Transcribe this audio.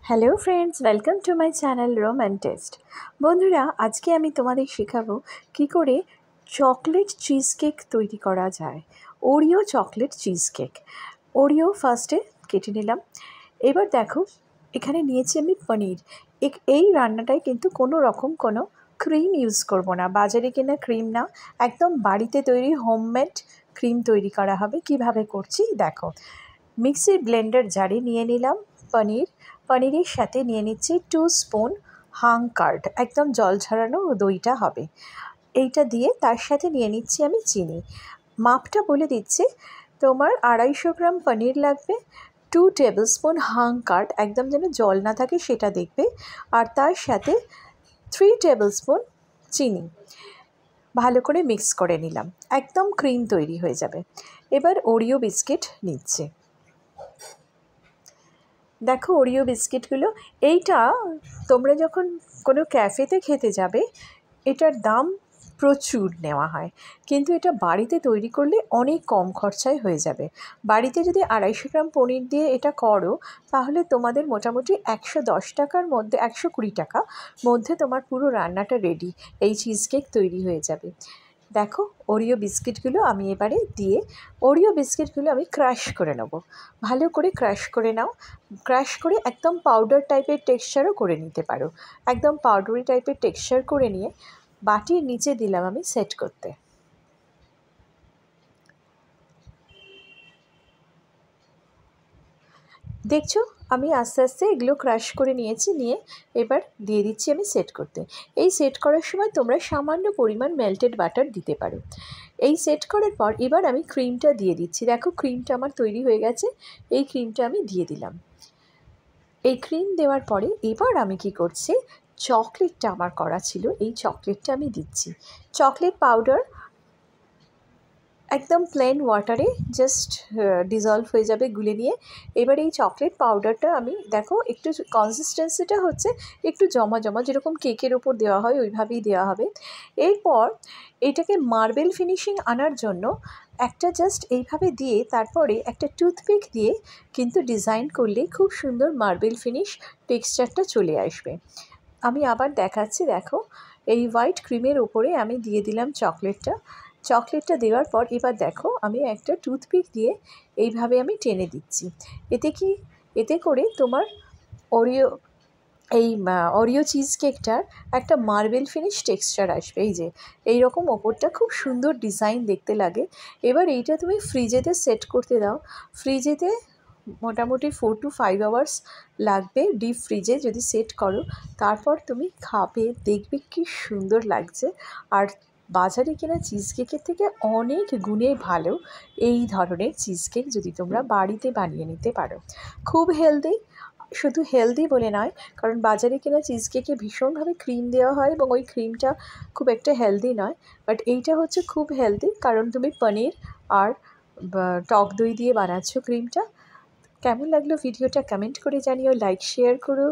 Hello friends, welcome to my channel roam and taste. বন্ধুরা, আজকে আমি তোমাদের শেখাবো কি করে চকলেট চিজ কেক তৈরি করা যায়। Oreo chocolate cheese cake. Oreo ফার্স্টে কেটে নিলাম। এবার দেখো, এখানে নিয়েছি আমি পনির। এই রান্নাটায় কিন্তু কোনো রকম কোনো ক্রিম ইউজ করব না, বাজারে কেনা ক্রিম না, একদম বাড়িতে তৈরি হোমমেড ক্রিম তৈরি করা হবে। কিভাবে করছি দেখো। মিক্সির ব্লেন্ডার জারে নিয়ে নিলাম পনিরের সাথে নিয়ে নিচ্ছি 2 স্পুন হাং কার্ড, একদম জল ঝরানো দইটা হবে। এইটা দিয়ে তার সাথে নিয়ে নিচ্ছি আমি চিনি। মাপটা বলে দিচ্ছি, তোমার 250 গ্রাম পনির লাগবে, 2 টেবিল স্পুন হাং কার্ড, একদম যেন জল না থাকে সেটা দেখবে, আর তার সাথে 3 টেবিল স্পুন চিনি। ভালো করে মিক্স করে নিলাম, একদম ক্রিম তৈরি হয়ে যাবে। এবার ওরিও বিস্কিট নিচ্ছে। দেখো ওরিও বিস্কিটগুলো, এইটা তোমরা যখন কোনো ক্যাফেতে খেতে যাবে এটার দাম প্রচুর নেওয়া হয়, কিন্তু এটা বাড়িতে তৈরি করলে অনেক কম খরচায় হয়ে যাবে। বাড়িতে যদি 250 গ্রাম পনির দিয়ে এটা করো তাহলে তোমাদের মোটামুটি 110 টাকার মধ্যে, 120 টাকা মধ্যে তোমার পুরো রান্নাটা রেডি, এই চিজ কেক তৈরি হয়ে যাবে। দেখো ওরিও বিস্কিটগুলো আমি এবারে দিয়ে, ওরিও বিস্কিটগুলো আমি ক্রাশ করে নেব। ভালো করে ক্রাশ করে নাও। ক্রাশ করে একদম পাউডার টাইপের টেক্সচারও করে নিতে পারো। একদম পাউডারি টাইপের টেক্সচার করে নিয়ে বাটির নিচে দিলাম আমি সেট করতে। দেখছো আমি আস্তে আস্তে এগুলো ক্রাশ করে নিয়েছি, নিয়ে এবার দিয়ে দিচ্ছি আমি সেট করতে। এই সেট করার সময় তোমরা সামান্য পরিমাণ মেল্টেড বাটার দিতে পারো। এই সেট করার পর এবার আমি ক্রিমটা দিয়ে দিচ্ছি। দেখো ক্রিমটা আমার তৈরি হয়ে গেছে, এই ক্রিমটা আমি দিয়ে দিলাম। এই ক্রিম দেওয়ার পরে এবার আমি কি করছি, চকলেটটা আমার করা ছিল, এই চকলেটটা আমি দিচ্ছি। চকলেট পাউডার একদম প্লেন ওয়াটারে জাস্ট ডিজলভ হয়ে যাবে গুলে নিয়ে। এবার এই চকলেট পাউডারটা আমি দেখো একটু কনসিস্টেন্সিটা হচ্ছে একটু জমা জমা, যেরকম কেকের ওপর দেওয়া হয় ওইভাবেই দেওয়া হবে। এরপর এটাকে মার্বেল ফিনিশিং আনার জন্য একটা জাস্ট এইভাবে দিয়ে তারপরে একটা টুথপিক দিয়ে কিন্তু ডিজাইন করলে খুব সুন্দর মার্বেল ফিনিশ টেক্সচারটা চলে আসবে। আমি আবার দেখাচ্ছি, দেখো এই হোয়াইট ক্রিমের ওপরে আমি দিয়ে দিলাম চকলেটটা দেওয়ার পর এবার দেখো আমি একটা টুথপিক দিয়ে এইভাবে আমি টেনে দিচ্ছি। এতে করে তোমার ওরিও ওরিও চিজ কেকটার একটা মার্বেল ফিনিশ টেক্সচার আসবে। এই যে এইরকম ওপরটা খুব সুন্দর ডিজাইন দেখতে লাগে। এবার এইটা তুমি ফ্রিজেতে সেট করতে দাও। ফ্রিজেতে মোটামুটি 4 to 5 আওয়ার্স লাগবে, ডিপ ফ্রিজে যদি সেট করো। তারপর তুমি খাবে, দেখবে কি সুন্দর লাগছে। আর বাজারে কেনা চিজ কেকের থেকে অনেক গুণে ভালো এই ধরনের চিজ কেক যদি তোমরা বাড়িতে বানিয়ে নিতে পারো। খুব হেলদি, শুধু হেলদি বলে নয়, কারণ বাজারে কেনা চিজ কেকে ভীষণভাবে ক্রিম দেওয়া হয় এবং ওই ক্রিমটা খুব একটা হেলদি নয়। বাট এইটা হচ্ছে খুব হেলদি, কারণ তুমি পনির আর টক দই দিয়ে বানাচ্ছো ক্রিমটা। কেমন লাগলো ভিডিওটা কমেন্ট করে জানিও, লাইক শেয়ার করো।